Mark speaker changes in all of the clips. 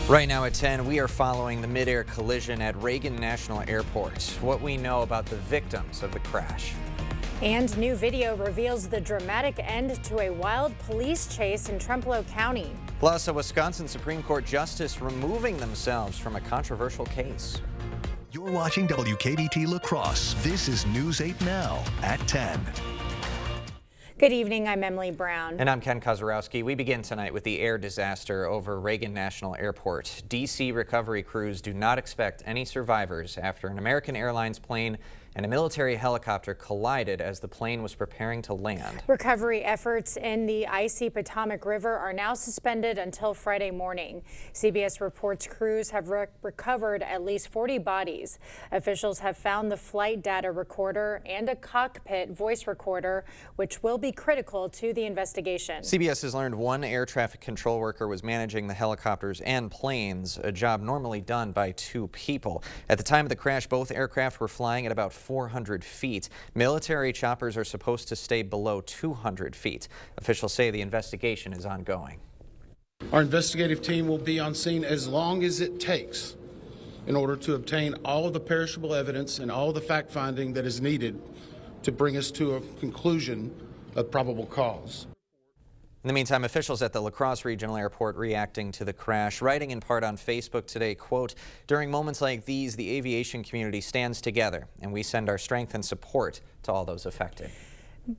Speaker 1: Right now at 10, we are following the mid-air collision at Reagan National Airport. What we know about the victims of the crash.
Speaker 2: And new video reveals the dramatic end to a wild police chase in Trempealeau County.
Speaker 1: Plus, a Wisconsin Supreme Court justice removing themselves from a controversial case.
Speaker 3: You're watching WKBT La Crosse. This is News 8 Now at 10.
Speaker 2: Good evening, I'm Emily Brown.
Speaker 1: And I'm Ken Kozarowski. We begin tonight with the air disaster over Reagan National Airport. D.C. recovery crews do not expect any survivors after an American Airlines plane and a military helicopter collided as the plane was preparing to land.
Speaker 2: Recovery efforts in the icy Potomac River are now suspended until Friday morning. CBS reports crews have recovered at least 40 bodies. Officials have found the flight data recorder and a cockpit voice recorder, which will be critical to the investigation.
Speaker 1: CBS has learned one air traffic control worker was managing the helicopters and planes, a job normally done by two people. At the time of the crash, both aircraft were flying at about 400 feet. Military choppers are supposed to stay below 200 feet. Officials say the investigation is ongoing.
Speaker 4: Our investigative team will be on scene as long as it takes in order to obtain all of the perishable evidence and all of the fact finding that is needed to bring us to a conclusion of probable cause.
Speaker 1: In the meantime, officials at the La Crosse Regional Airport reacting to the crash, writing in part on Facebook today, quote, "During moments like these, the aviation community stands together, and we send our strength and support to all those affected."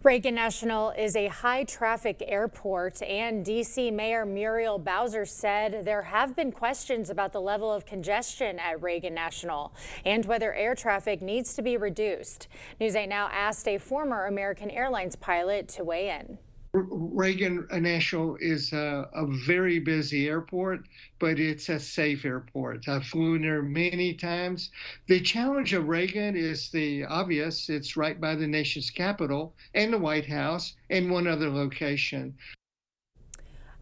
Speaker 2: Reagan National is a high-traffic airport, and D.C. Mayor Muriel Bowser said there have been questions about the level of congestion at Reagan National and whether air traffic needs to be reduced. News 8 Now asked a former American Airlines pilot to weigh in.
Speaker 5: Reagan National is a very busy airport, but it's a safe airport. I've flown there many times. The challenge of Reagan is the obvious. It's right by the nation's capital and the White House and one other location.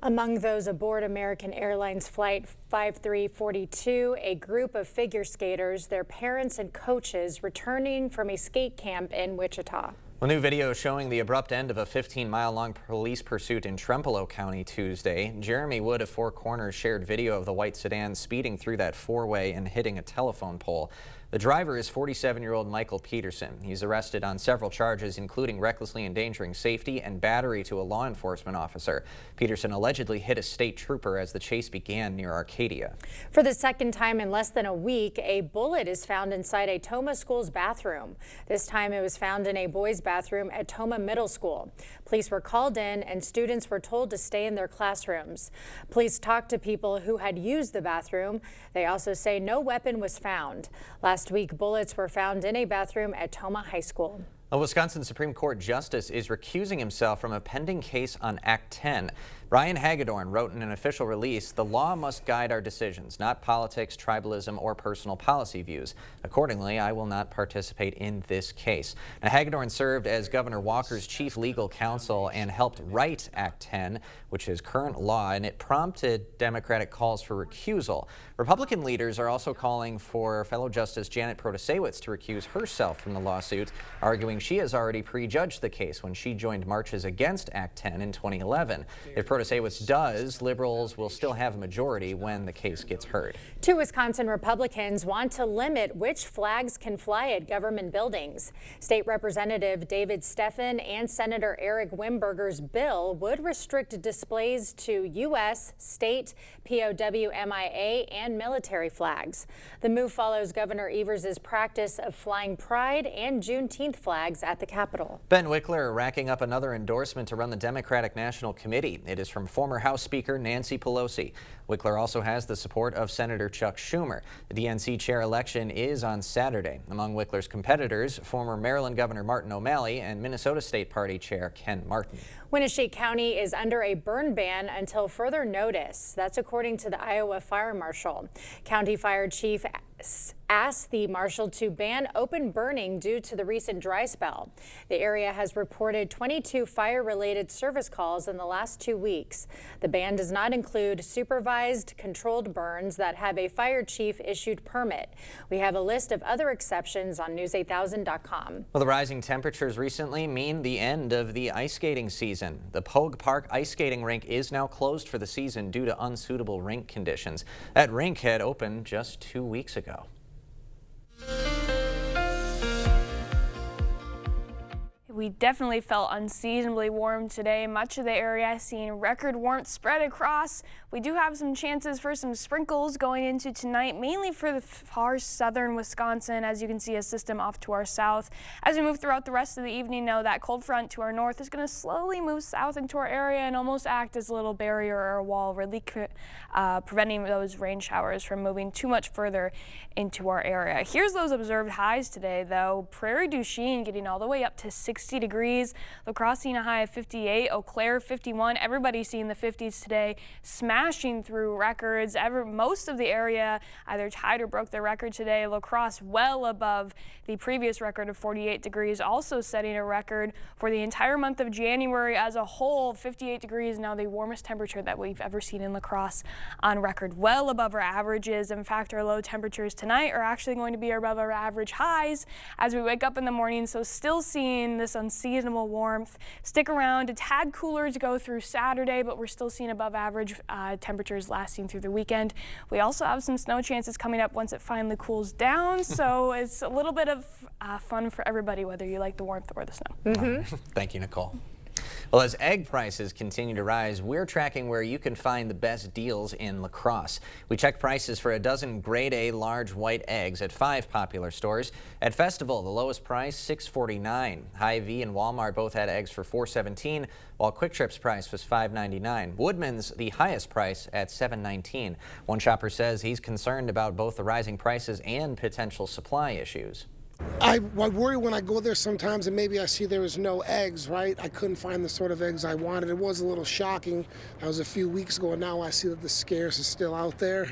Speaker 2: Among those aboard American Airlines Flight 5342, a group of figure skaters, their parents and coaches returning from a skate camp in Wichita.
Speaker 1: Well, new video showing the abrupt end of a 15-mile-long police pursuit in Trempealeau County Tuesday. Jeremy Wood of Four Corners shared video of the white sedan speeding through that four-way and hitting a telephone pole. The driver is 47-year-old Michael Peterson. He's arrested on several charges, including recklessly endangering safety and battery to a law enforcement officer. Peterson allegedly hit a state trooper as the chase began near Arcadia.
Speaker 2: For the second time in less than a week, a bullet is found inside a Tomah school's bathroom. This time it was found in a boys' bathroom at Tomah Middle School. Police were called in and students were told to stay in their classrooms. Police talked to people who had used the bathroom. They also say no weapon was found. Last week, bullets were found in a bathroom at Tomah High School.
Speaker 1: A Wisconsin Supreme Court justice is recusing himself from a pending case on Act 10. Brian Hagedorn wrote in an official release, "The law must guide our decisions, not politics, tribalism, or personal policy views. Accordingly, I will not participate in this case." Now, Hagedorn served as Governor Walker's chief legal counsel and helped write Act 10, which is current law, and it prompted Democratic calls for recusal. Republican leaders are also calling for fellow Justice Janet Protasiewicz to recuse herself from the lawsuit, arguing she has already prejudged the case when she joined marches against Act 10 in 2011. If Protasiewicz does, liberals will still have a majority when the case gets heard.
Speaker 2: Two Wisconsin Republicans want to limit which flags can fly at government buildings. State Representative David Steffen and Senator Eric Wimberger's bill would restrict displays to U.S., state, POW, MIA, and military flags. The move follows Governor Evers' practice of flying Pride and Juneteenth flags at the Capitol.
Speaker 1: Ben Wickler racking up another endorsement to run the Democratic National Committee. It is from former House Speaker Nancy Pelosi. Wickler also has the support of Senator Chuck Schumer. The DNC chair election is on Saturday. Among Wickler's competitors, former Maryland Governor Martin O'Malley and Minnesota State Party Chair Ken Martin.
Speaker 2: Wenatchee County is under a burn ban until further notice. That's according to the Iowa Fire Marshal. County Fire Chief asked the marshal to ban open burning due to the recent dry spell. The area has reported 22 fire-related service calls in the last 2 weeks. The ban does not include supervised, controlled burns that have a fire chief issued permit. We have a list of other exceptions on news8000.com.
Speaker 1: Well, the rising temperatures recently mean the end of the ice skating season. The Pogue Park ice skating rink is now closed for the season due to unsuitable rink conditions. That rink had opened just 2 weeks ago.
Speaker 6: We definitely felt unseasonably warm today. Much of the area has seen record warmth spread across. We do have some chances for some sprinkles going into tonight, mainly for the far southern Wisconsin. As you can see, a system off to our south. As we move throughout the rest of the evening, though, that cold front to our north is going to slowly move south into our area and almost act as a little barrier or a wall, really preventing those rain showers from moving too much further into our area. Here's those observed highs today, though. Prairie du Chien getting all the way up to 60 degrees. La Crosse seeing a high of 58. Eau Claire 51. Everybody's seeing the 50s today, smashing through records. Most of the area either tied or broke their record today. La Crosse well above the previous record of 48 degrees, also setting a record for the entire month of January as a whole. 58 degrees, now the warmest temperature that we've ever seen in La Crosse on record, well above our averages. In fact, our low temperatures tonight are actually going to be above our average highs as we wake up in the morning, so still seeing this unseasonable warmth. Stick around, a tad cooler to go through Saturday, but we're still seeing above average temperatures lasting through the weekend. We also have some snow chances coming up once it finally cools down, so it's a little bit of fun for everybody, whether you like the warmth or the snow.
Speaker 1: Thank you, Nicole. Well, as egg prices continue to rise, we're tracking where you can find the best deals in La Crosse. We checked prices for a dozen grade A large white eggs at 5 popular stores. At Festival, the lowest price, $6.49. Hy-Vee and Walmart both had eggs for $4.17, while Quick Trip's price was $5.99. Woodman's the highest price at $7.19. One shopper says he's concerned about both the rising prices and potential supply issues.
Speaker 7: I worry when I go there sometimes and maybe I see there was no eggs, right? I couldn't find the sort of eggs I wanted. It was a little shocking. That was a few weeks ago, and now I see that the scarce is still out there.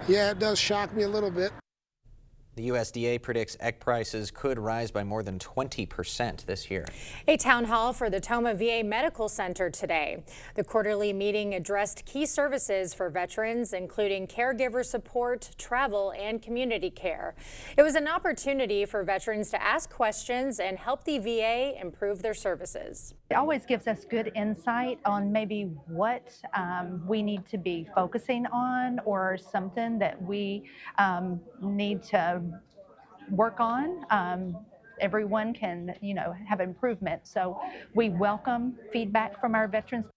Speaker 7: Yeah, it does shock me a little bit.
Speaker 1: The USDA predicts egg prices could rise by more than 20% this year.
Speaker 2: A town hall for the Tomah VA Medical Center today. The quarterly meeting addressed key services for veterans, including caregiver support, travel, and community care. It was an opportunity for veterans to ask questions and help the VA improve their services.
Speaker 8: It always gives us good insight on maybe what we need to be focusing on or something that we need to work on. Everyone can, have improvement. So we welcome feedback from our veterans.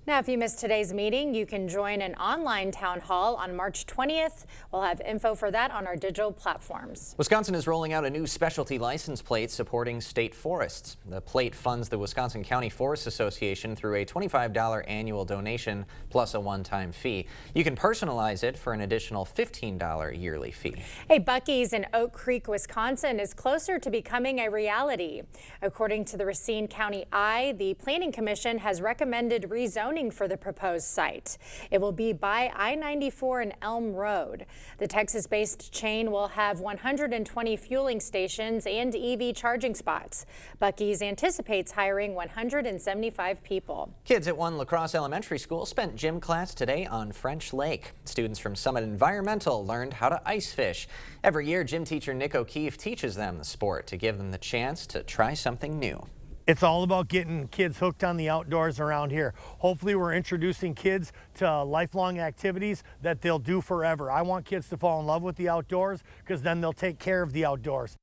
Speaker 2: Now, if you missed today's meeting, you can join an online town hall on March 20th. We'll have info for that on our digital platforms.
Speaker 1: Wisconsin is rolling out a new specialty license plate supporting state forests. The plate funds the Wisconsin County Forest Association through a $25 annual donation plus a one-time fee. You can personalize it for an additional $15 yearly fee.
Speaker 2: A Buc-ee's in Oak Creek, Wisconsin is closer to becoming a reality. According to the Racine County Eye, the Planning Commission has recommended rezoning for the proposed site. It will be by I-94 and Elm Road. The Texas-based chain will have 120 fueling stations and EV charging spots. Buc-ee's anticipates hiring 175 people.
Speaker 1: Kids at one La Crosse Elementary School spent gym class today on French Lake. Students from Summit Environmental learned how to ice fish. Every year, gym teacher Nick O'Keefe teaches them the sport to give them the chance to try something new.
Speaker 9: It's all about getting kids hooked on the outdoors around here. Hopefully we're introducing kids to lifelong activities that they'll do forever. I want kids to fall in love with the outdoors because then they'll take care of the outdoors.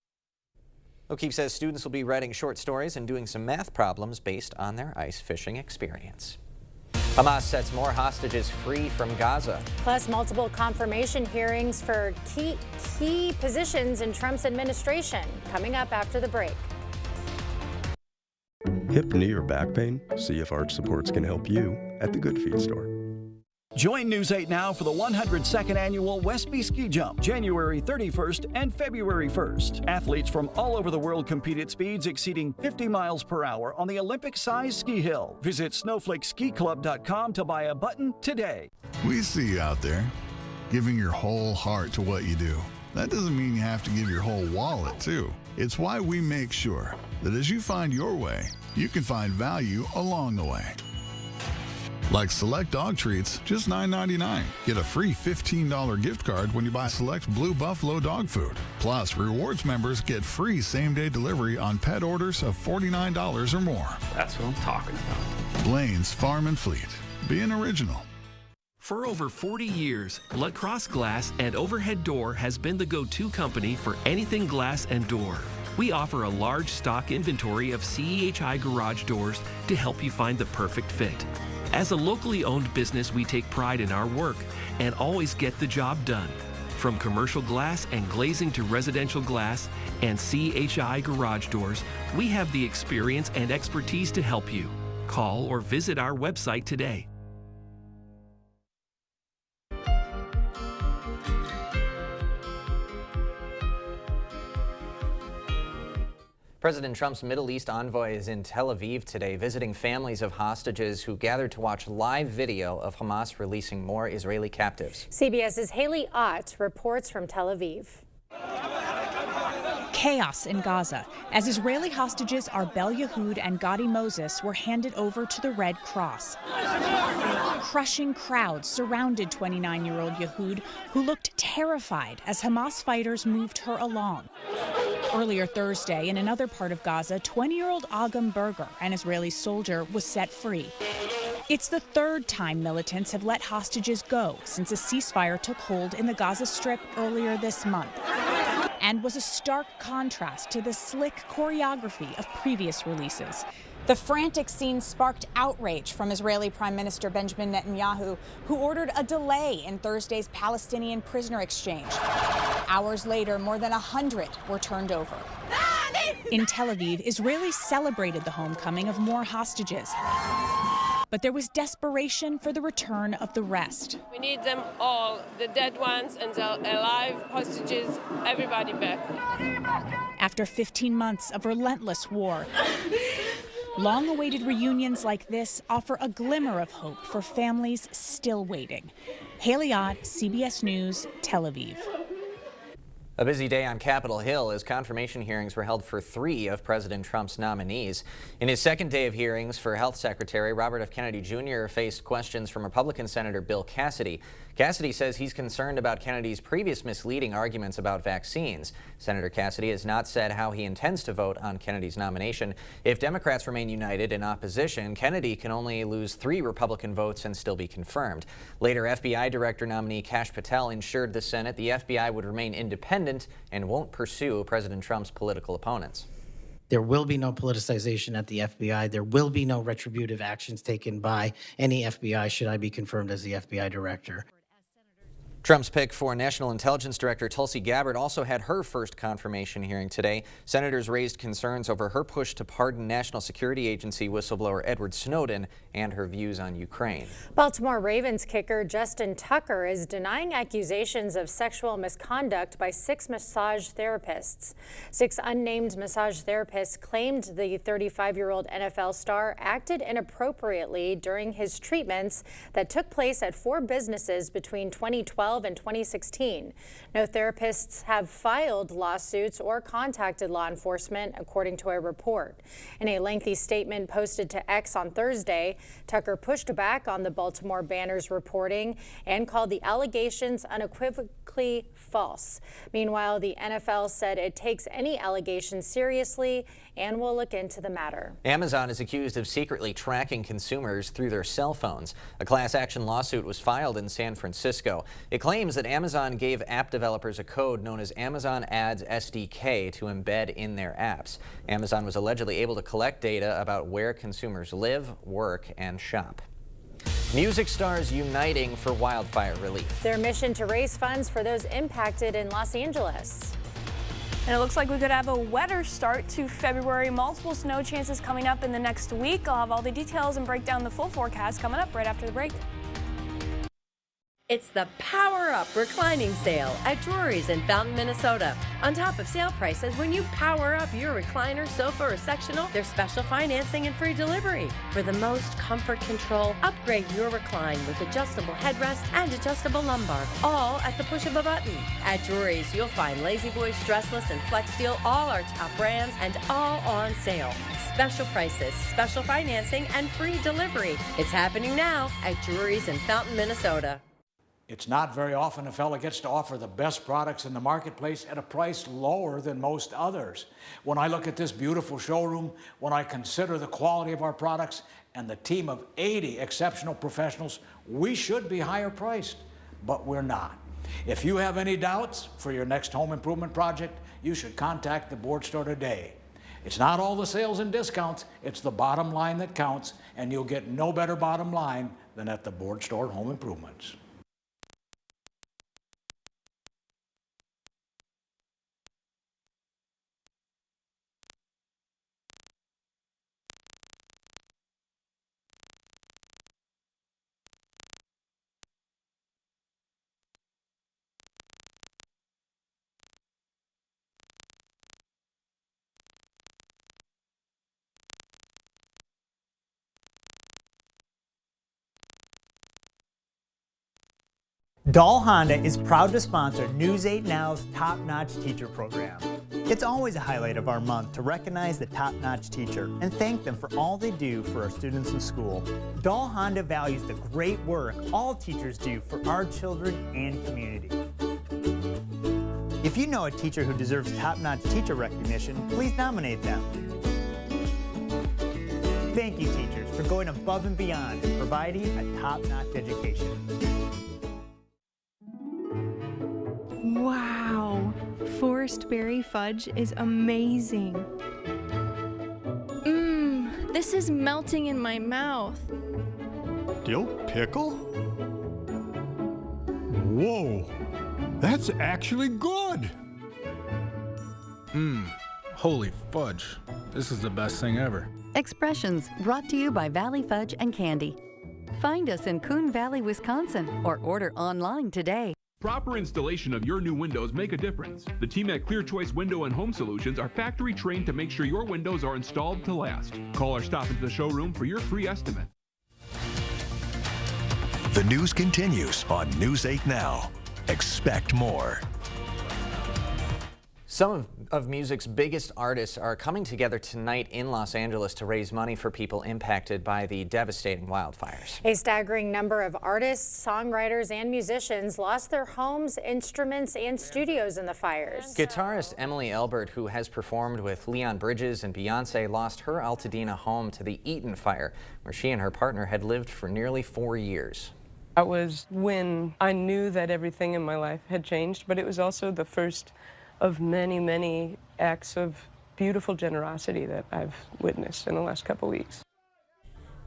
Speaker 1: O'Keefe says students will be writing short stories and doing some math problems based on their ice fishing experience. Hamas sets more hostages free from Gaza.
Speaker 2: Plus, multiple confirmation hearings for key positions in Trump's administration coming up after the break.
Speaker 10: Hip, knee, or back pain? See if Arch Supports can help you at the Good Feet store.
Speaker 11: Join News 8 now for the 102nd Annual Westby Ski Jump, January 31st and February 1st. Athletes from all over the world compete at speeds exceeding 50 miles per hour on the Olympic-sized ski hill. Visit snowflakeskiClub.com to buy a button today.
Speaker 12: We see you out there. giving your whole heart to what you do. That doesn't mean you have to give your whole wallet, too. It's why we make sure that as you find your way, you can find value along the way. Like select dog treats, just $9.99. Get a free $15 gift card when you buy select Blue Buffalo dog food. Plus, rewards members get free same-day delivery on pet orders of $49 or more.
Speaker 13: That's what I'm talking about.
Speaker 12: Blaine's Farm and Fleet. Being original.
Speaker 14: For over 40 years, La Crosse Glass and Overhead Door has been the go-to company for anything glass and door. We offer a large stock inventory of CEHI garage doors to help you find the perfect fit. As a locally owned business, we take pride in our work and always get the job done. From commercial glass and glazing to residential glass and CEHI garage doors, we have the experience and expertise to help you. Call or visit our website today.
Speaker 1: President Trump's Middle East envoy is in Tel Aviv today, visiting families of hostages who gathered to watch live video of Hamas releasing more Israeli captives.
Speaker 2: CBS's Haley Ott reports from Tel Aviv.
Speaker 15: Chaos in Gaza as Israeli hostages Arbel Yehud and Gadi Moses were handed over to the Red Cross. Crushing crowds surrounded 29-year-old Yehud, who looked terrified as Hamas fighters moved her along. Earlier Thursday, in another part of Gaza, 20-year-old Agam Berger, an Israeli soldier, was set free. It's the third time militants have let hostages go since a ceasefire took hold in the Gaza Strip earlier this month, and was a stark contrast to the slick choreography of previous releases.
Speaker 16: The frantic scene sparked outrage from Israeli Prime Minister Benjamin Netanyahu, who ordered a delay in Thursday's Palestinian prisoner exchange. Hours later, more than 100 were turned over.
Speaker 15: In Tel Aviv, Israelis celebrated the homecoming of more hostages. But there was desperation for the return of the rest.
Speaker 17: We need them all, the dead ones and the alive hostages, everybody back.
Speaker 15: After 15 months of relentless war, long-awaited reunions like this offer a glimmer of hope for families still waiting. Haley Ott, CBS News, Tel Aviv.
Speaker 1: A busy day on Capitol Hill as confirmation hearings were held for 3 of President Trump's nominees. In his second day of hearings for Health Secretary, Robert F. Kennedy Jr. faced questions from Republican Senator Bill Cassidy. Cassidy says he's concerned about Kennedy's previous misleading arguments about vaccines. Senator Cassidy has not said how he intends to vote on Kennedy's nomination. If Democrats remain united in opposition, Kennedy can only lose 3 Republican votes and still be confirmed. Later, FBI Director nominee Kash Patel ensured the Senate the FBI would remain independent and won't pursue President Trump's political opponents.
Speaker 18: There will be no politicization at the FBI. There will be no retributive actions taken by any FBI should I be confirmed as the FBI director.
Speaker 1: Trump's pick for National Intelligence Director Tulsi Gabbard also had her first confirmation hearing today. Senators raised concerns over her push to pardon National Security Agency whistleblower Edward Snowden and her views on Ukraine.
Speaker 2: Baltimore Ravens kicker Justin Tucker is denying accusations of sexual misconduct by 6 massage therapists. 6 unnamed massage therapists claimed the 35-year-old NFL star acted inappropriately during his treatments that took place at 4 businesses between 2012 and 2016. No therapists have filed lawsuits or contacted law enforcement, according to a report. In a lengthy statement posted to X on Thursday, Tucker pushed back on the Baltimore Banner's reporting and called the allegations unequivocally false. Meanwhile, the NFL said it takes any allegations seriously and will look into the matter.
Speaker 1: Amazon is accused of secretly tracking consumers through their cell phones. A class action lawsuit was filed in San Francisco. It claims that Amazon gave app developers a code known as Amazon Ads SDK to embed in their apps. Amazon was allegedly able to collect data about where consumers live, work, and shop. Music stars uniting for wildfire relief.
Speaker 2: Their mission to raise funds for those impacted in Los Angeles.
Speaker 6: And it looks like we could have a wetter start to February. Multiple snow chances coming up in the next week. I'll have all the details and break down the full forecast coming up right after the break.
Speaker 19: It's the Power Up Reclining Sale at Drury's in Fountain, Minnesota. On top of sale prices, when you power up your recliner, sofa, or sectional, there's special financing and free delivery. For the most comfort control, upgrade your recline with adjustable headrest and adjustable lumbar, all at the push of a button. At Drury's, you'll find Lazy Boy, Stressless, and Flex Steel, all our top brands, and all on sale. Special prices, special financing, and free delivery. It's happening now at Drury's in Fountain, Minnesota.
Speaker 20: It's not very often a fella gets to offer the best products in the marketplace at a price lower than most others. When I look at this beautiful showroom, when I consider the quality of our products and the team of 80 exceptional professionals, we should be higher priced, but we're not. If you have any doubts for your next home improvement project, you should contact the Board Store today. It's not all the sales and discounts, it's the bottom line that counts, and you'll get no better bottom line than at the Board Store Home Improvements.
Speaker 21: Dahl Honda is proud to sponsor News 8 Now's Top-Notch Teacher Program. It's always a highlight of our month to recognize the top-notch teacher and thank them for all they do for our students in school. Dahl Honda values the great work all teachers do for our children and community. If you know a teacher who deserves top-notch teacher recognition, please nominate them. Thank you, teachers, for going above and beyond and providing a top-notch education.
Speaker 22: Wow, Forest Berry Fudge is amazing. This is melting in my mouth.
Speaker 23: Dill pickle? Whoa, that's actually good.
Speaker 24: Holy fudge. This is the best thing ever.
Speaker 25: Expressions brought to you by Valley Fudge and Candy. Find us in Coon Valley, Wisconsin, or order online today.
Speaker 26: Proper installation of your new windows make a difference. The team at Clear Choice Window and Home Solutions are factory trained to make sure your windows are installed to last. Call or stop into the showroom for your free estimate.
Speaker 3: The news continues on News 8 Now. Expect more.
Speaker 1: Some of music's biggest artists are coming together tonight in Los Angeles to raise money for people impacted by the devastating wildfires.
Speaker 2: A staggering number of artists, songwriters, and musicians lost their homes, instruments, and studios in the fires.
Speaker 1: Guitarist Emily Elbert, who has performed with Leon Bridges and Beyonce, lost her Altadena home to the Eaton fire, where she and her partner had lived for nearly 4 years.
Speaker 27: That was when I knew that everything in my life had changed, but it was also the first of many, many acts of beautiful generosity that I've witnessed in the last couple weeks.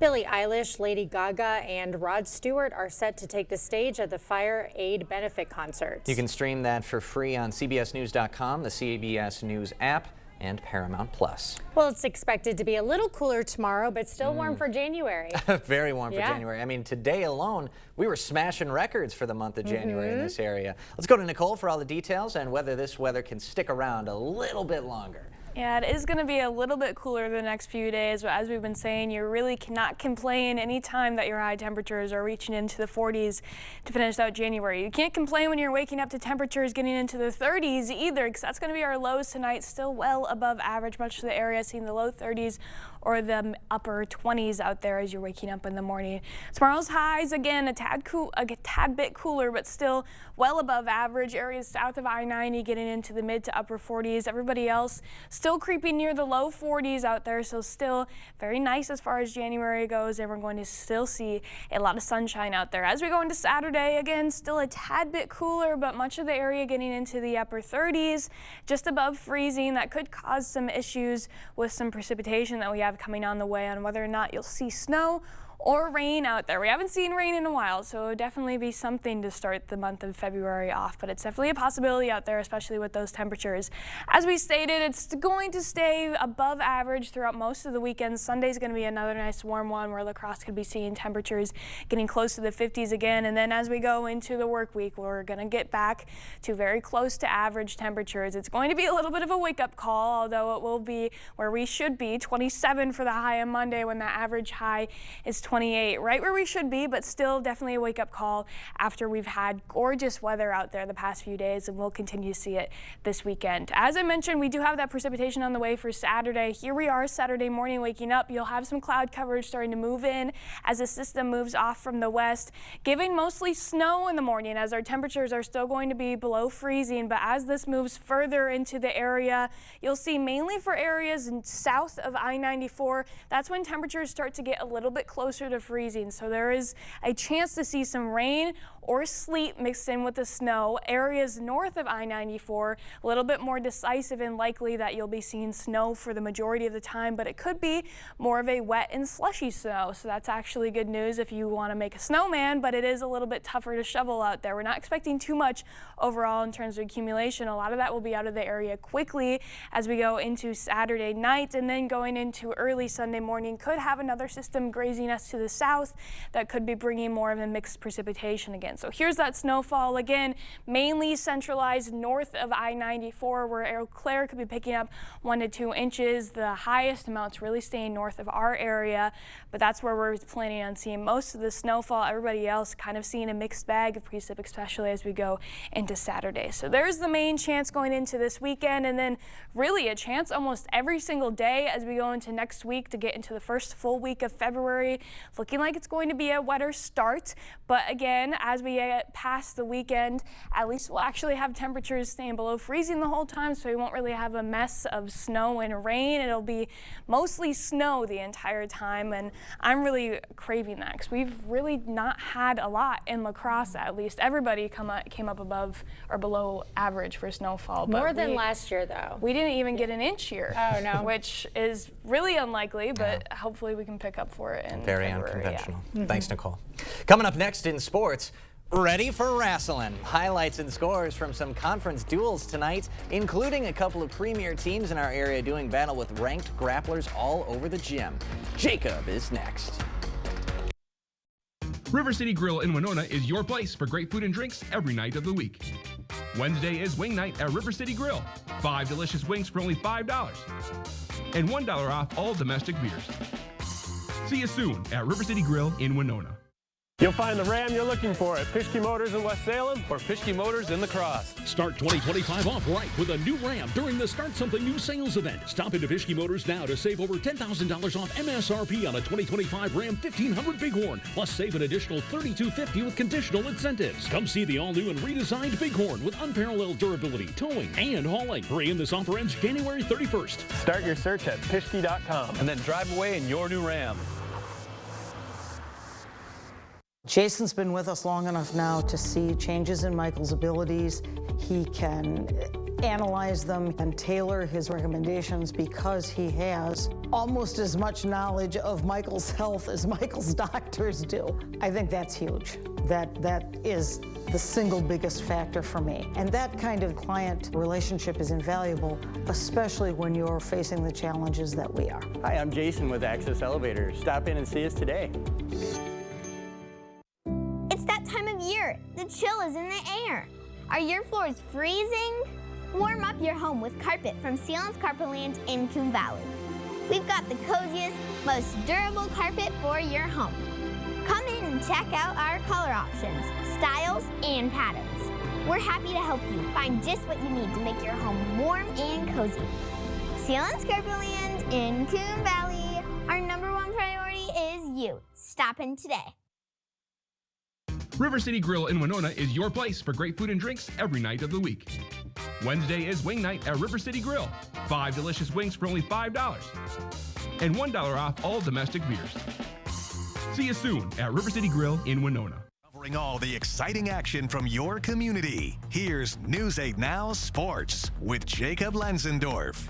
Speaker 2: Billie Eilish, Lady Gaga, and Rod Stewart are set to take the stage at the Fire Aid Benefit Concert.
Speaker 1: You can stream that for free on CBSNews.com, the CBS News app, and Paramount Plus.
Speaker 2: Well, it's expected to be a little cooler tomorrow, but still warm for January.
Speaker 1: Very warm for January. I mean, today alone, we were smashing records for the month of January in this area. Let's go to Nicole for all the details and whether this weather can stick around a little bit longer.
Speaker 6: Yeah, it is going to be a little bit cooler the next few days, but as we've been saying, you really cannot complain any time that your high temperatures are reaching into the 40s to finish out January. You can't complain when you're waking up to temperatures getting into the 30s either, because that's going to be our lows tonight, still well above average. Much of the area seeing the low 30s or the upper 20s out there as you're waking up in the morning. Tomorrow's highs, again, a tad bit cooler, but still well above average. Areas south of I-90 getting into the mid to upper 40s. Everybody else still creeping near the low 40s out there, so still very nice as far as January goes, and we're going to still see a lot of sunshine out there. As we go into Saturday, again, still a tad bit cooler, but much of the area getting into the upper 30s, just above freezing. That could cause some issues with some precipitation that we have coming on the way on whether or not you'll see snow or rain out there. We haven't seen rain in a while, so it would definitely be something to start the month of February off, but it's definitely a possibility out there, especially with those temperatures. As we stated, it's going to stay above average throughout most of the weekend. Sunday's going to be another nice warm one where La Crosse could be seeing temperatures getting close to the 50s again, and then as we go into the work week, we're going to get back to very close to average temperatures. It's going to be a little bit of a wake-up call, although it will be where we should be. 27 for the high on Monday when that average high is 28, right where we should be, but still definitely a wake-up call after we've had gorgeous weather out there the past few days, and we'll continue to see it this weekend. As I mentioned, we do have that precipitation on the way for Saturday. Here we are Saturday morning waking up. You'll have some cloud coverage starting to move in as the system moves off from the west, giving mostly snow in the morning as our temperatures are still going to be below freezing. But as this moves further into the area, you'll see mainly for areas south of I-94, that's when temperatures start to get a little bit closer to freezing. So there is a chance to see some rain or sleet mixed in with the snow. Areas north of I-94, a little bit more decisive and likely that you'll be seeing snow for the majority of the time, but it could be more of a wet and slushy snow. So that's actually good news if you want to make a snowman, but it is a little bit tougher to shovel out there. We're not expecting too much overall in terms of accumulation. A lot of that will be out of the area quickly as we go into Saturday night, and then going into early Sunday morning. Could have another system grazing us to the south that could be bringing more of a mixed precipitation again. So here's that snowfall again, mainly centralized north of I-94, where Eau Claire could be picking up 1 to 2 inches. The highest amounts really staying north of our area, but that's where we're planning on seeing most of the snowfall. Everybody else kind of seeing a mixed bag of precip, especially as we go into Saturday. So there's the main chance going into this weekend, and then really a chance almost every single day as we go into next week to get into the first full week of February. Looking like it's going to be a wetter start, but again, as we get past the weekend, at least we'll actually have temperatures staying below freezing the whole time, so we won't really have a mess of snow and rain. It'll be mostly snow the entire time, and I'm really craving that because we've really not had a lot in La Crosse. At least everybody came up above or below average for snowfall.
Speaker 2: More than last year, though.
Speaker 6: We didn't even get an inch here.
Speaker 2: Oh, no.
Speaker 6: Which is really unlikely, but hopefully we can pick up for it in
Speaker 1: Very
Speaker 6: February.
Speaker 1: unconventional.
Speaker 6: Yeah.
Speaker 1: Thanks, Nicole. Coming up next in sports, ready for wrestling. Highlights and scores from some conference duels tonight, including a couple of premier teams in our area doing battle with ranked grapplers all over the gym. Jacob is next.
Speaker 26: River City Grill in Winona is your place for great food and drinks every night of the week. Wednesday is wing night at River City Grill. 5 delicious wings for only $5. And $1 off all domestic beers. See you soon at River City Grill in Winona.
Speaker 4: You'll find the Ram you're looking for at Pischke Motors in West Salem or Pischke Motors in La Crosse.
Speaker 5: Start 2025 off right with a new Ram during the Start Something New sales event. Stop into Pischke Motors now to save over $10,000 off MSRP on a 2025 Ram 1500 Bighorn, plus save an additional $3,250 with conditional incentives. Come see the all-new and redesigned Bighorn with unparalleled durability, towing, and hauling. Hurry in, this offer ends January 31st.
Speaker 4: Start your search at Pischke.com and then drive away in your new Ram.
Speaker 7: Jason's been with us long enough now to see changes in Michael's abilities. He can analyze them and tailor his recommendations because he has almost as much knowledge of Michael's health as Michael's doctors do. I think that's huge. That is the single biggest factor for me. And that kind of client relationship is invaluable, especially when you're facing the challenges that we are.
Speaker 8: Hi, I'm Jason with Access Elevators. Stop in and see us today.
Speaker 9: It's that time of year. The chill is in the air. Are your floors freezing? Warm up your home with carpet from Sealands Carpetland in Coon Valley. We've got the coziest, most durable carpet for your home. Come in and check out our color options, styles, and patterns. We're happy to help you find just what you need to make your home warm and cozy. Sealands Carpetland in Coon Valley. Our #1 priority is you. Stop in today.
Speaker 26: River City Grill in Winona is your place for great food and drinks every night of the week. Wednesday is wing night at River City Grill. 5 delicious wings for only $5. And $1 off all domestic beers. See you soon at River City Grill in Winona.
Speaker 3: Covering all the exciting action from your community. Here's News 8 Now Sports with Jacob Lenzendorf.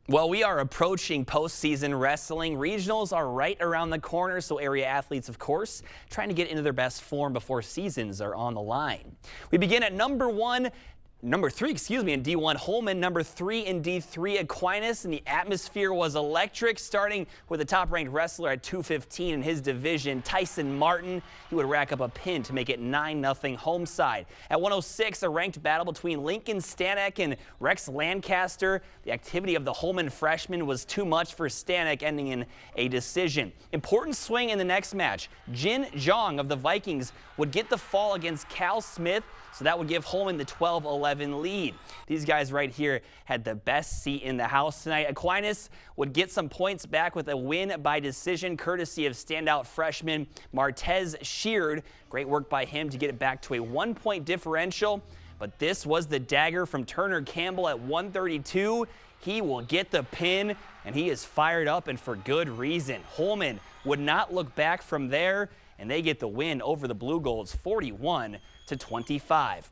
Speaker 10: Well, we are approaching postseason wrestling. Regionals are right around the corner, so area athletes, of course, trying to get into their best form before seasons are on the line. We begin at number 3 in D1 Holmen, number 3 in D3 Aquinas, and the atmosphere was electric, starting with the top-ranked wrestler at 215 in his division, Tyson Martin. He would rack up a pin to make it 9-0 home side. At 106, a ranked battle between Lincoln Stanek and Rex Lancaster. The activity of the Holmen freshman was too much for Stanek, ending in a decision. Important swing in the next match. Jin Zhang of the Vikings would get the fall against Cal Smith, so that would give Holmen the 12-11 lead. These guys right here had the best seat in the house tonight. Aquinas would get some points back with a win by decision, courtesy of standout freshman Martez Sheard. Great work by him to get it back to a 1-point differential. But this was the dagger from Turner Campbell at 132. He will get the pin, and he is fired up, and for good reason. Holmen would not look back from there, and they get the win over the Blue Golds 41-25.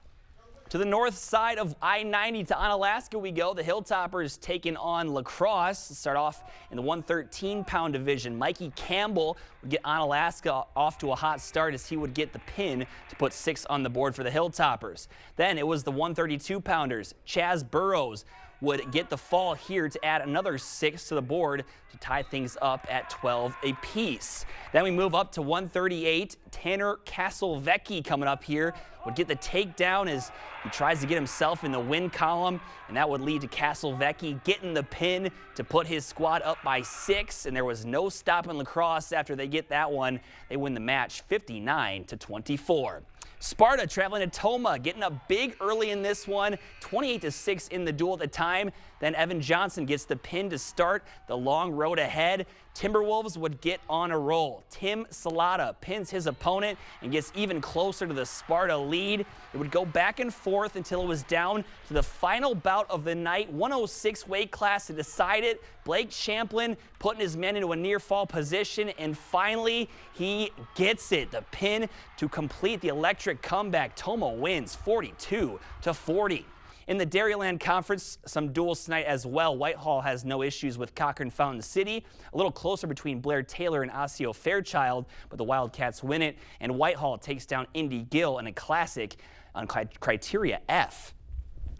Speaker 10: To the north side of I-90 to Onalaska we go. The Hilltoppers taking on La Crosse. Start off in the 113-pound division. Mikey Campbell would get Onalaska off to a hot start as he would get the pin to put 6 on the board for the Hilltoppers. Then it was the 132-pounders. Chaz Burrows would get the fall here to add another 6 to the board to tie things up at 12 apiece. Then we move up to 138. Tanner Castlevecchi coming up here would get the takedown as he tries to get himself in the win column, and that would lead to Castlevecchi getting the pin to put his squad up by 6, and there was no stopping La Crosse after they get that one. They win the match 59-24. Sparta traveling to Tomah, getting up big early in this one, 28-6 in the duel at the time. Then Evan Johnson gets the pin to start the long road ahead. Timberwolves would get on a roll. Tim Salata pins his opponent and gets even closer to the Sparta lead. It would go back and forth until it was down to the final bout of the night, 106 weight class to decide it. Blake Champlin putting his men into a near fall position, and finally he gets it. The pin to complete the electric comeback. Tomah wins 42-40. In the Dairyland Conference, some duels tonight as well. Whitehall has no issues with Cochrane Fountain City. A little closer between Blair Taylor and Osseo Fairchild, but the Wildcats win it. And Whitehall takes down Indy Gill in a classic on criteria F.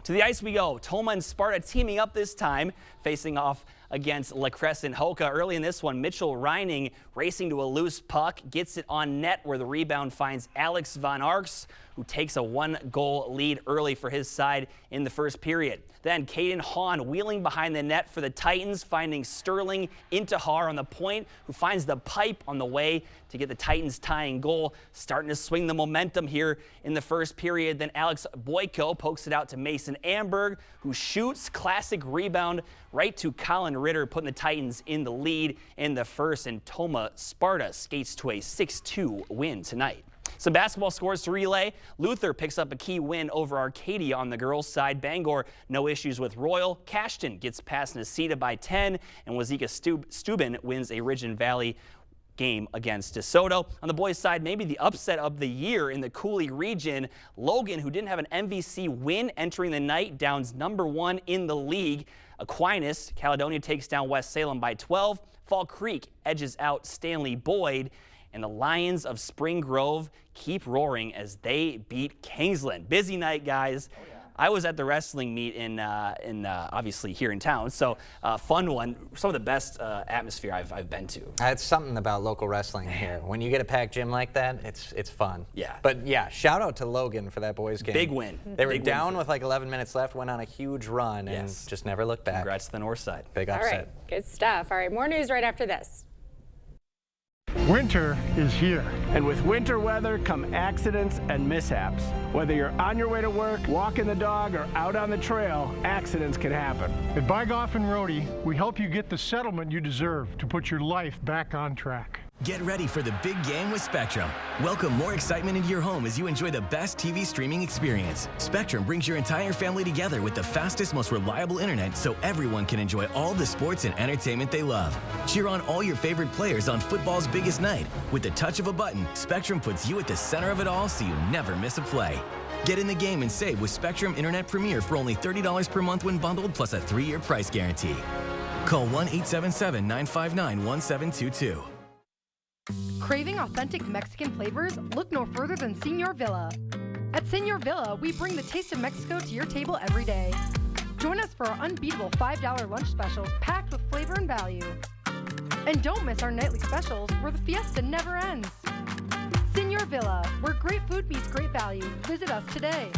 Speaker 10: To the ice we go. Tomah and Sparta teaming up this time, facing off against La Crescent Hoka. Early in this one, Mitchell Reining racing to a loose puck, gets it on net where the rebound finds Alex Von Arx, who takes a 1-goal lead early for his side in the first period. Then Caden Hahn wheeling behind the net for the Titans, finding Sterling Intihar on the point, who finds the pipe on the way to get the Titans tying goal. Starting to swing the momentum here in the first period. Then Alex Boyko pokes it out to Mason Amberg, who shoots. Classic rebound right to Colin Ritter, putting the Titans in the lead in the first. And Tomah Sparta skates to a 6-2 win tonight. Some basketball scores to relay. Luther picks up a key win over Arcadia on the girls' side. Bangor, no issues with Royal. Cashton gets past Necedah by 10, and Wazeeka Steuben wins a Ridge and Valley game against DeSoto. On the boys' side, maybe the upset of the year in the Cooley region. Logan, who didn't have an MVC win entering the night, downs #1 in the league. Aquinas, Caledonia takes down West Salem by 12. Fall Creek edges out Stanley Boyd. And the Lions of Spring Grove keep roaring as they beat Kingsland. Busy night, guys. Oh, yeah. I was at the wrestling meet in obviously here in town, so fun one. Some of the best atmosphere I've been to.
Speaker 1: It's something about local wrestling here. When you get a packed gym like that, it's fun.
Speaker 10: Yeah.
Speaker 1: But yeah, shout out to Logan for that boys game.
Speaker 10: Big win.
Speaker 1: They were down with like 11 minutes left, went on a huge run, and just never looked back.
Speaker 10: Congrats to the north side.
Speaker 1: Big upset.
Speaker 2: All right, good stuff. All right, more news right after this.
Speaker 23: Winter is here.
Speaker 4: And with winter weather come accidents and mishaps. Whether you're on your way to work, walking the dog, or out on the trail, accidents can happen.
Speaker 23: At Bygoff and Rohde, we help you get the settlement you deserve to put your life back on track.
Speaker 11: Get ready for the big game with Spectrum. Welcome more excitement into your home as you enjoy the best TV streaming experience. Spectrum brings your entire family together with the fastest, most reliable internet so everyone can enjoy all the sports and entertainment they love. Cheer on all your favorite players on football's biggest night. With the touch of a button, Spectrum puts you at the center of it all so you never miss a play. Get in the game and save with Spectrum Internet Premier for only $30 per month when bundled, plus a 3-year price guarantee. Call 1-877-959-1722.
Speaker 12: Craving authentic Mexican flavors? Look no further than Señor Villa. At Señor Villa, we bring the taste of Mexico to your table every day. Join us for our unbeatable $5 lunch specials packed with flavor and value. And don't miss our nightly specials where the fiesta never ends. Señor Villa, where great food meets great value. Visit us today.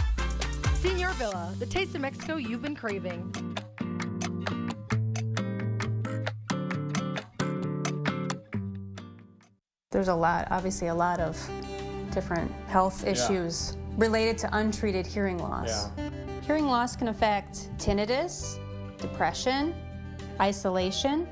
Speaker 12: Señor Villa, the taste of Mexico you've been craving.
Speaker 13: There's obviously a lot of different health issues related to untreated hearing loss. Hearing loss can affect tinnitus, depression, isolation,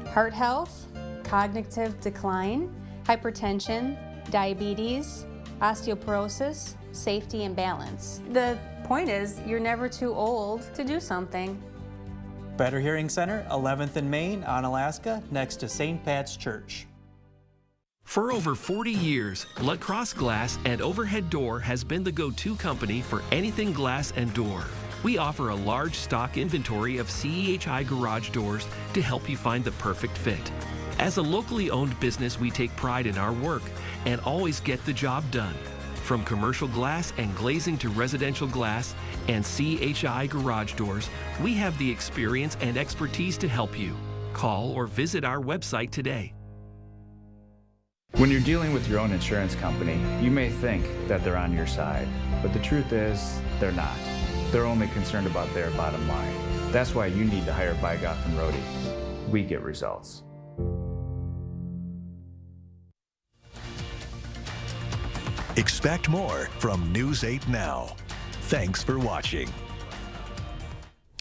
Speaker 13: heart health, cognitive decline, hypertension, diabetes, osteoporosis, safety and balance. The point is, you're never too old to do something.
Speaker 21: Better Hearing Center, 11th and Main, Onalaska, next to St. Pat's Church.
Speaker 14: For over 40 years, La Crosse Glass and Overhead Door has been the go-to company for anything glass and door. We offer a large stock inventory of CEHI garage doors to help you find the perfect fit. As a locally owned business, we take pride in our work and always get the job done. From commercial glass and glazing to residential glass and CEHI garage doors, we have the experience and expertise to help you. Call or visit our website today.
Speaker 15: When you're dealing with your own insurance company, you may think that they're on your side, but the truth is, they're not. They're only concerned about their bottom line. That's why you need to hire Bygoff and Rohde. We get results.
Speaker 3: Expect more from News 8 Now. Thanks for watching.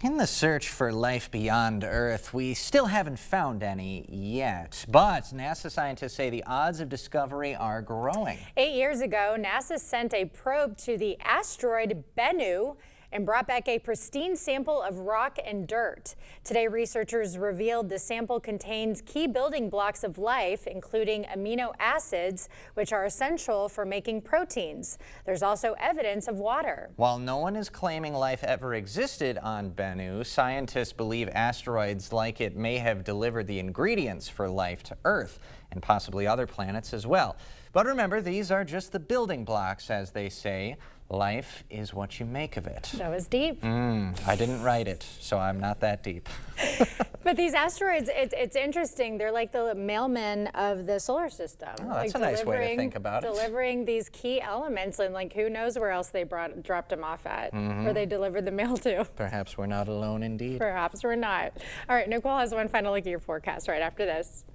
Speaker 1: In the search for life beyond Earth, we still haven't found any yet. But NASA scientists say the odds of discovery are growing.
Speaker 2: 8 years ago, NASA sent a probe to the asteroid Bennu and brought back a pristine sample of rock and dirt. Today, researchers revealed the sample contains key building blocks of life, including amino acids, which are essential for making proteins. There's also evidence of water.
Speaker 1: While no one is claiming life ever existed on Bennu, scientists believe asteroids like it may have delivered the ingredients for life to Earth and possibly other planets as well. But remember, these are just the building blocks, as they say. Life is what you make of it.
Speaker 2: That was deep.
Speaker 1: I didn't write it, so I'm not that deep.
Speaker 2: But these asteroids, it's interesting. They're like the mailmen of the solar system.
Speaker 1: Oh, that's a nice way to think about it.
Speaker 2: Delivering these key elements, and like who knows where else they dropped them off at, where they delivered the mail to.
Speaker 1: Perhaps we're not alone indeed.
Speaker 2: Perhaps we're not. All right, Nicole has one final look at your forecast right after this.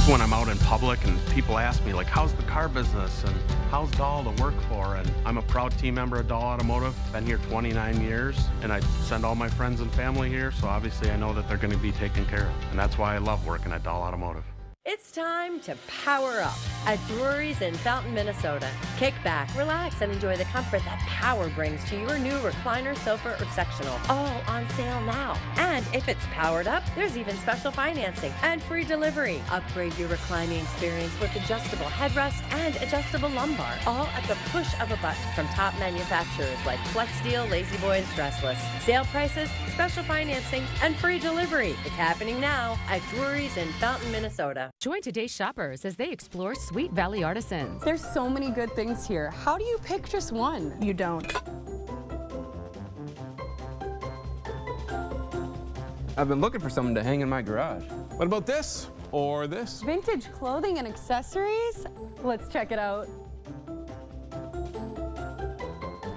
Speaker 16: When I'm out in public and people ask me, like, how's the car business and how's Dahl to work for? And I'm a proud team member of Dahl Automotive, been here 29 years, and I send all my friends and family here, so obviously I know that they're going to be taken care of. And that's why I love working at Dahl Automotive.
Speaker 19: It's time to power up at Drury's in Fountain, Minnesota. Kick back, relax, and enjoy the comfort that power brings to your new recliner, sofa, or sectional. All on sale now. And if it's powered up, there's even special financing and free delivery. Upgrade your reclining experience with adjustable headrest and adjustable lumbar, all at the push of a button from top manufacturers like FlexSteel, La-Z-Boy, and Stressless. Sale prices, special financing, and free delivery. It's happening now at Drury's in Fountain, Minnesota.
Speaker 17: Join today's shoppers as they explore Sweet Valley Artisans.
Speaker 18: There's so many good things here. How do you pick just one?
Speaker 27: You don't.
Speaker 28: I've been looking for something to hang in my garage. What about this? Or this?
Speaker 18: Vintage clothing and accessories? Let's check it out.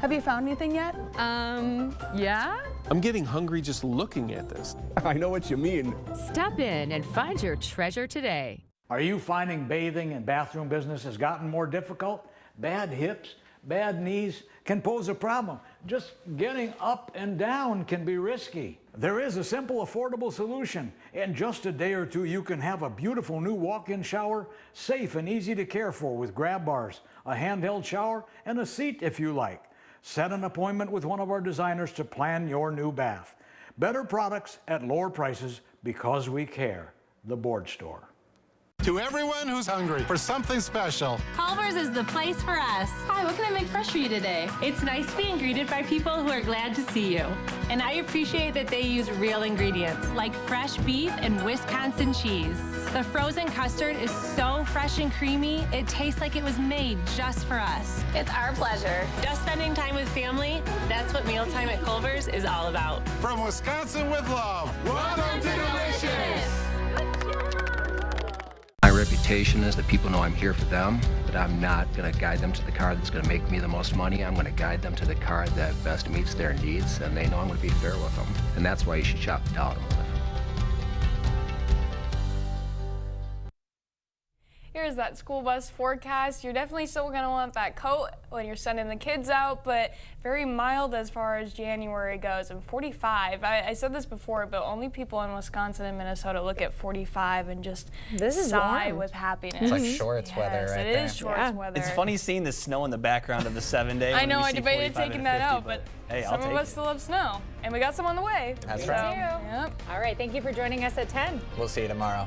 Speaker 18: Have you found anything yet? Yeah?
Speaker 28: I'm getting hungry just looking at this. I know what you mean.
Speaker 17: Stop in and find your treasure today.
Speaker 20: Are you finding bathing and bathroom business has gotten more difficult? Bad hips, bad knees can pose a problem. Just getting up and down can be risky. There is a simple, affordable solution. In just a day or two, you can have a beautiful new walk-in shower, safe and easy to care for with grab bars, a handheld shower, and a seat if you like. Set an appointment with one of our designers to plan your new bath. Better products at lower prices because we care. The Board Store.
Speaker 5: To everyone who's hungry for something special,
Speaker 6: Culver's is the place for us. Hi, what can I make fresh for you today? It's nice being greeted by people who are glad to see you. And I appreciate that they use real ingredients, like fresh beef and Wisconsin cheese. The frozen custard is so fresh and creamy, it tastes like it was made just for us. It's our pleasure. Just spending time with family, that's what mealtime at Culver's is all about.
Speaker 5: from Wisconsin with love, welcome to Delicious!
Speaker 7: My reputation is that people know I'm here for them, that I'm not going to guide them to the car that's going to make me the most money. I'm going to guide them to the car that best meets their needs, and they know I'm going to be fair with them. And that's why you should shop at Dow Automotive.
Speaker 8: Here's that school bus forecast. You're definitely still going to want that coat when you're sending the kids out, but very mild as far as January goes. And 45, I said this before, but only people in Wisconsin and Minnesota look at 45 and just sigh
Speaker 2: warm.
Speaker 8: with happiness.
Speaker 1: It's like shorts weather right
Speaker 8: It
Speaker 1: there.
Speaker 8: is shorts weather.
Speaker 10: It's funny seeing the snow in the background of the 7-day.
Speaker 8: I know, I debated taking that out, but
Speaker 10: hey,
Speaker 8: some of us still have snow. And we got some on the way.
Speaker 1: That's
Speaker 8: so,
Speaker 1: right.
Speaker 8: Yep.
Speaker 2: All right, thank you for joining us at 10.
Speaker 1: We'll see you tomorrow.